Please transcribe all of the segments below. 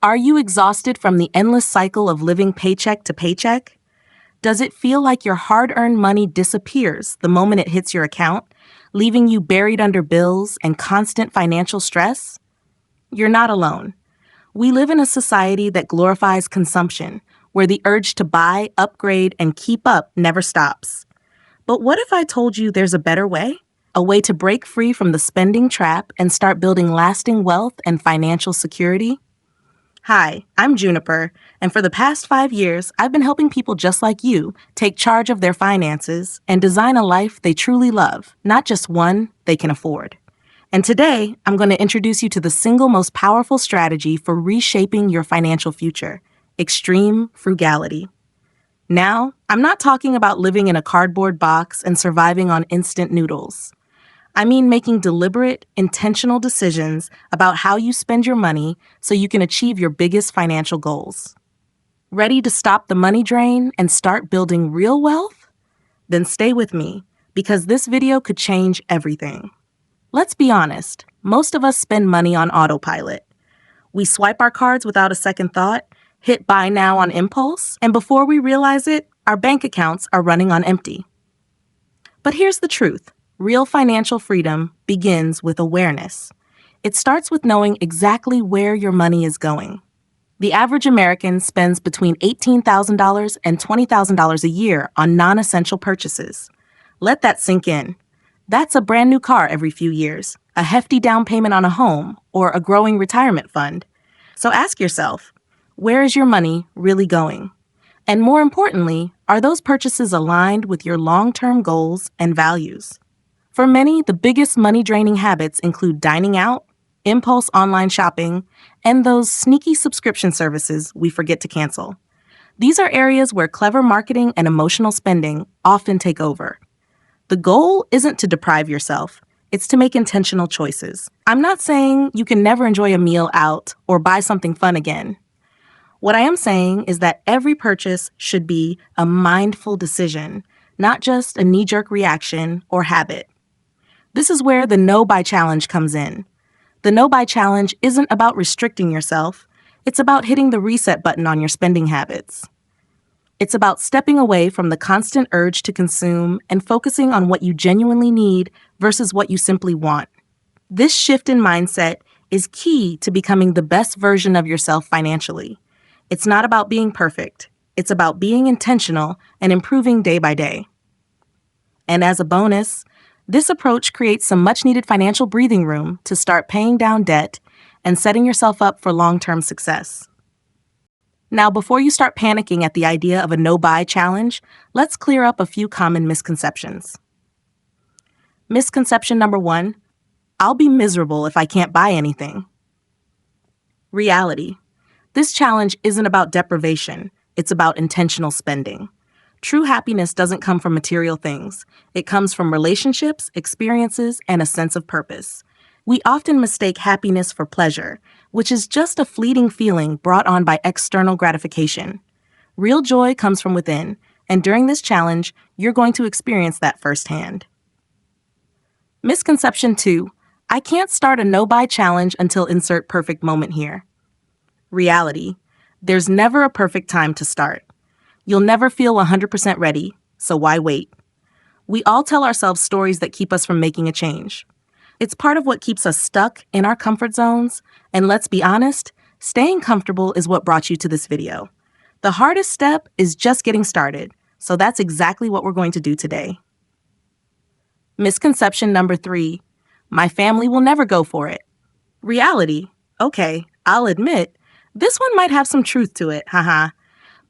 Are you exhausted from the endless cycle of living paycheck to paycheck? Does it feel like your hard-earned money disappears the moment it hits your account, leaving you buried under bills and constant financial stress? You're not alone. We live in a society that glorifies consumption, where the urge to buy, upgrade, and keep up never stops. But what if I told you there's a better way? A way to break free from the spending trap and start building lasting wealth and financial security? Hi, I'm Juniper, and for the past 5 years, I've been helping people just like you take charge of their finances and design a life they truly love, not just one they can afford. And today, I'm going to introduce you to the single most powerful strategy for reshaping your financial future: extreme frugality. Now, I'm not talking about living in a cardboard box and surviving on instant noodles. I mean making deliberate, intentional decisions about how you spend your money so you can achieve your biggest financial goals. Ready to stop the money drain and start building real wealth? Then stay with me, because this video could change everything. Let's be honest, most of us spend money on autopilot. We swipe our cards without a second thought, hit buy now on impulse, and before we realize it, our bank accounts are running on empty. But here's the truth. Real financial freedom begins with awareness. It starts with knowing exactly where your money is going. The average American spends between $18,000 and $20,000 a year on non-essential purchases. Let that sink in. That's a brand new car every few years, a hefty down payment on a home, or a growing retirement fund. So ask yourself, where is your money really going? And more importantly, are those purchases aligned with your long-term goals and values? For many, the biggest money-draining habits include dining out, impulse online shopping, and those sneaky subscription services we forget to cancel. These are areas where clever marketing and emotional spending often take over. The goal isn't to deprive yourself, it's to make intentional choices. I'm not saying you can never enjoy a meal out or buy something fun again. What I am saying is that every purchase should be a mindful decision, not just a knee-jerk reaction or habit. This is where the no-buy challenge comes in. The no-buy challenge isn't about restricting yourself. It's about hitting the reset button on your spending habits. It's about stepping away from the constant urge to consume and focusing on what you genuinely need versus what you simply want. This shift in mindset is key to becoming the best version of yourself financially. It's not about being perfect. It's about being intentional and improving day by day. And as a bonus, this approach creates some much-needed financial breathing room to start paying down debt and setting yourself up for long-term success. Now, before you start panicking at the idea of a no-buy challenge, let's clear up a few common misconceptions. Misconception number 1, I'll be miserable if I can't buy anything. Reality. This challenge isn't about deprivation, it's about intentional spending. True happiness doesn't come from material things. It comes from relationships, experiences, and a sense of purpose. We often mistake happiness for pleasure, which is just a fleeting feeling brought on by external gratification. Real joy comes from within, and during this challenge, you're going to experience that firsthand. Misconception 2, I can't start a no-buy challenge until insert perfect moment here. Reality, there's never a perfect time to start. You'll never feel 100% ready, so why wait? We all tell ourselves stories that keep us from making a change. It's part of what keeps us stuck in our comfort zones, and let's be honest, staying comfortable is what brought you to this video. The hardest step is just getting started, so that's exactly what we're going to do today. Misconception number 3, my family will never go for it. Reality, okay, I'll admit, this one might have some truth to it, haha.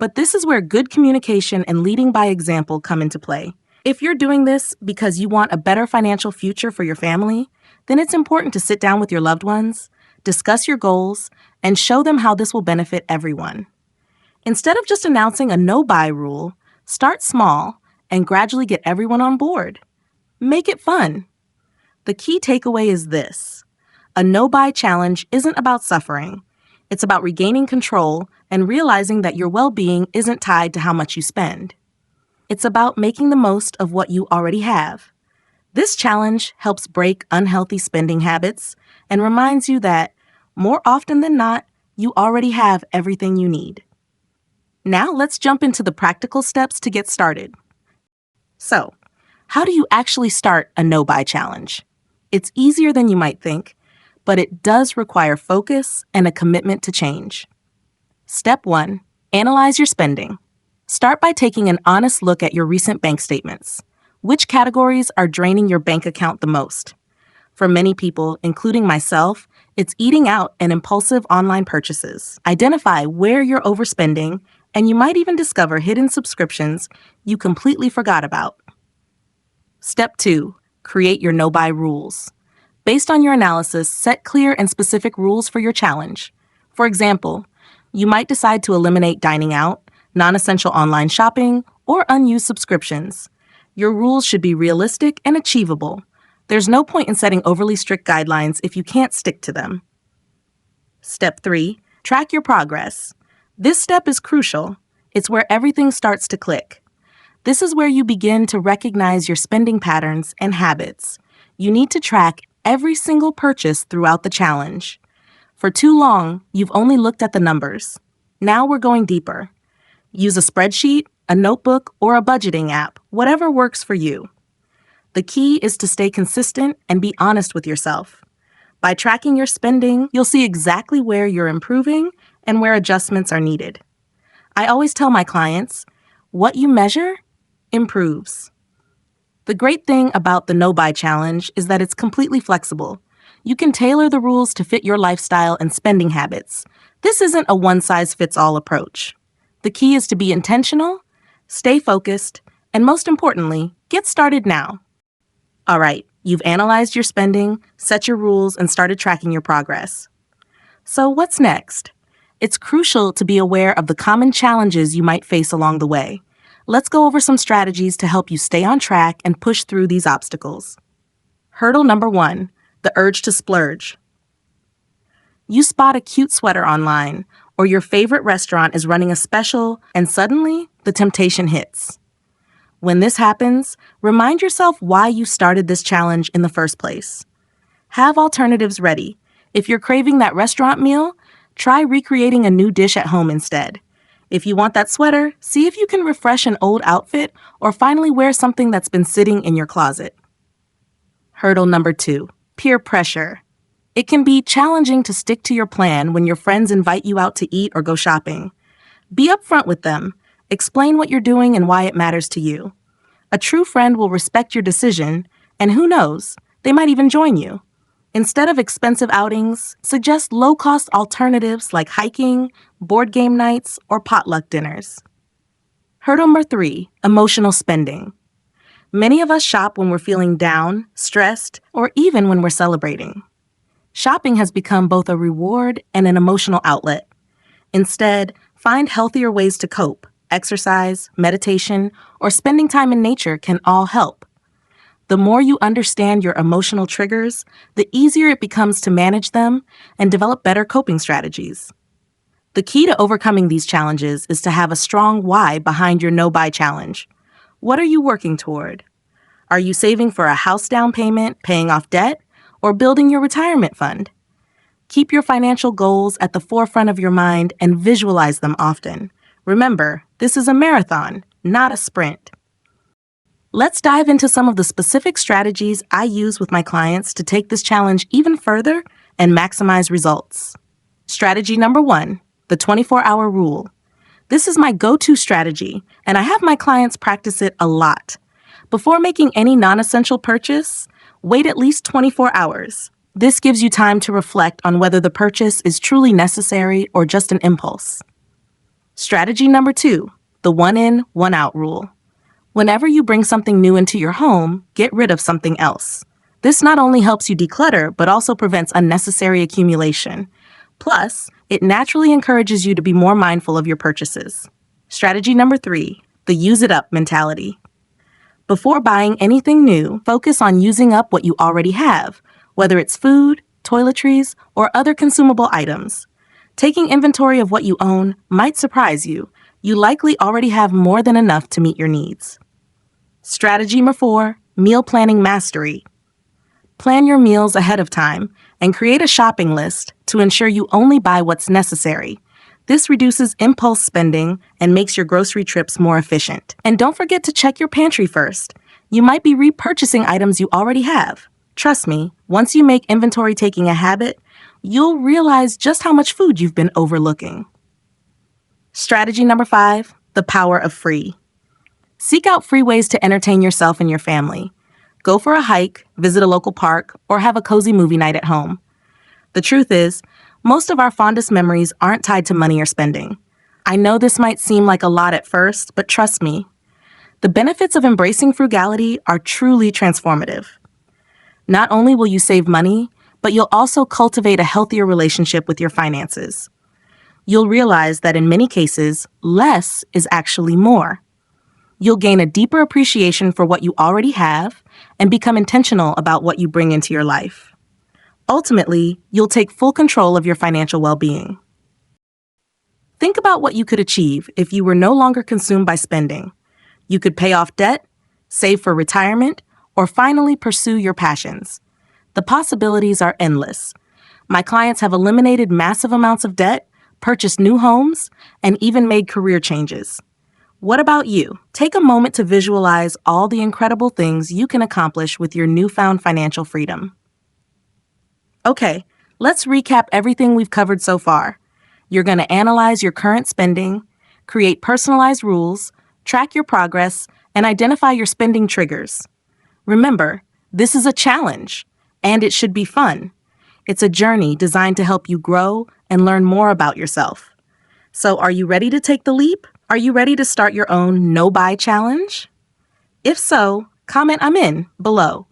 But this is where good communication and leading by example come into play. If you're doing this because you want a better financial future for your family, then it's important to sit down with your loved ones, discuss your goals, and show them how this will benefit everyone. Instead of just announcing a no-buy rule, start small and gradually get everyone on board. Make it fun. The key takeaway is this: a no-buy challenge isn't about suffering. It's about regaining control and realizing that your well-being isn't tied to how much you spend. It's about making the most of what you already have. This challenge helps break unhealthy spending habits and reminds you that, more often than not, You already have everything you need. Now let's jump into the practical steps to get started. So, how do you actually start a no-buy challenge? It's easier than you might think, but it does require focus and a commitment to change. Step 1. Analyze your spending. Start by taking an honest look at your recent bank statements. Which categories are draining your bank account the most? For many people, including myself, it's eating out and impulsive online purchases. Identify where you're overspending, and you might even discover hidden subscriptions you completely forgot about. Step 2. Create your no-buy rules. Based on your analysis, set clear and specific rules for your challenge. For example, you might decide to eliminate dining out, non-essential online shopping, or unused subscriptions. Your rules should be realistic and achievable. There's no point in setting overly strict guidelines if you can't stick to them. Step 3. Track your progress. This step is crucial. It's where everything starts to click. This is where you begin to recognize your spending patterns and habits. You need to track every single purchase throughout the challenge. For too long, you've only looked at the numbers. Now we're going deeper. Use a spreadsheet, a notebook, or a budgeting app, whatever works for you. The key is to stay consistent and be honest with yourself. By tracking your spending, you'll see exactly where you're improving and where adjustments are needed. I always tell my clients, what you measure improves. The great thing about the no-buy challenge is that it's completely flexible. You can tailor the rules to fit your lifestyle and spending habits. This isn't a one-size-fits-all approach. The key is to be intentional, stay focused, and most importantly, get started now. All right, you've analyzed your spending, set your rules, and started tracking your progress. So what's next? It's crucial to be aware of the common challenges you might face along the way. Let's go over some strategies to help you stay on track and push through these obstacles. Hurdle number 1, the urge to splurge. You spot a cute sweater online, or your favorite restaurant is running a special, and suddenly the temptation hits. When this happens, remind yourself why you started this challenge in the first place. Have alternatives ready. If you're craving that restaurant meal, try recreating a new dish at home instead. If you want that sweater, see if you can refresh an old outfit or finally wear something that's been sitting in your closet. Hurdle number 2, peer pressure. It can be challenging to stick to your plan when your friends invite you out to eat or go shopping. Be upfront with them. Explain what you're doing and why it matters to you. A true friend will respect your decision, and who knows, they might even join you. Instead of expensive outings, suggest low-cost alternatives like hiking, board game nights, or potluck dinners. Hurdle number 3, emotional spending. Many of us shop when we're feeling down, stressed, or even when we're celebrating. Shopping has become both a reward and an emotional outlet. Instead, find healthier ways to cope. Exercise, meditation, or spending time in nature can all help. The more you understand your emotional triggers, the easier it becomes to manage them and develop better coping strategies. The key to overcoming these challenges is to have a strong why behind your no-buy challenge. What are you working toward? Are you saving for a house down payment, paying off debt, or building your retirement fund? Keep your financial goals at the forefront of your mind and visualize them often. Remember, this is a marathon, not a sprint. Let's dive into some of the specific strategies I use with my clients to take this challenge even further and maximize results. Strategy number 1, the 24-hour rule. This is my go-to strategy, and I have my clients practice it a lot. Before making any non-essential purchase, wait at least 24 hours. This gives you time to reflect on whether the purchase is truly necessary or just an impulse. Strategy number 2, the one in, one out rule. Whenever you bring something new into your home, get rid of something else. This not only helps you declutter, but also prevents unnecessary accumulation. Plus, it naturally encourages you to be more mindful of your purchases. Strategy number 3, the use it up mentality. Before buying anything new, focus on using up what you already have, whether it's food, toiletries, or other consumable items. Taking inventory of what you own might surprise you. You likely already have more than enough to meet your needs. Strategy number 4, meal planning mastery. Plan your meals ahead of time and create a shopping list to ensure you only buy what's necessary. This reduces impulse spending and makes your grocery trips more efficient. And don't forget to check your pantry first. You might be repurchasing items you already have. Trust me, once you make inventory taking a habit, you'll realize just how much food you've been overlooking. Strategy number 5, the power of free. Seek out free ways to entertain yourself and your family. Go for a hike, visit a local park, or have a cozy movie night at home. The truth is, most of our fondest memories aren't tied to money or spending. I know this might seem like a lot at first, but trust me, the benefits of embracing frugality are truly transformative. Not only will you save money, but you'll also cultivate a healthier relationship with your finances. You'll realize that in many cases, less is actually more. You'll gain a deeper appreciation for what you already have and become intentional about what you bring into your life. Ultimately, you'll take full control of your financial well-being. Think about what you could achieve if you were no longer consumed by spending. You could pay off debt, save for retirement, or finally pursue your passions. The possibilities are endless. My clients have eliminated massive amounts of debt, purchased new homes, and even made career changes. What about you? Take a moment to visualize all the incredible things you can accomplish with your newfound financial freedom. Okay, let's recap everything we've covered so far. You're going to analyze your current spending, create personalized rules, track your progress, and identify your spending triggers. Remember, this is a challenge, and it should be fun. It's a journey designed to help you grow and learn more about yourself. So are you ready to take the leap? Are you ready to start your own no-buy challenge? If so, comment "I'm in" below.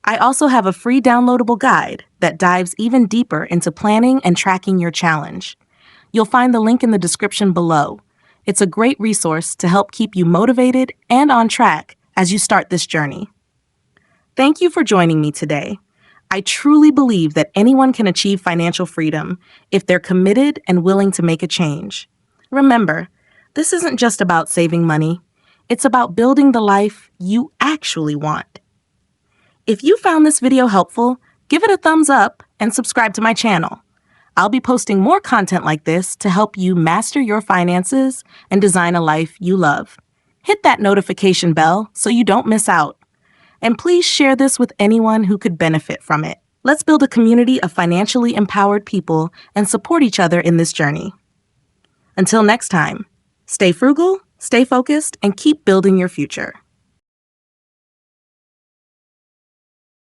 I also have a free downloadable guide that dives even deeper into planning and tracking your challenge. You'll find the link in the description below. It's a great resource to help keep you motivated and on track as you start this journey. Thank you for joining me today. I truly believe that anyone can achieve financial freedom if they're committed and willing to make a change. Remember, this isn't just about saving money. It's about building the life you actually want. If you found this video helpful, give it a thumbs up and subscribe to my channel. I'll be posting more content like this to help you master your finances and design a life you love. Hit that notification bell so you don't miss out. And please share this with anyone who could benefit from it. Let's build a community of financially empowered people and support each other in this journey. Until next time, stay frugal, stay focused, and keep building your future.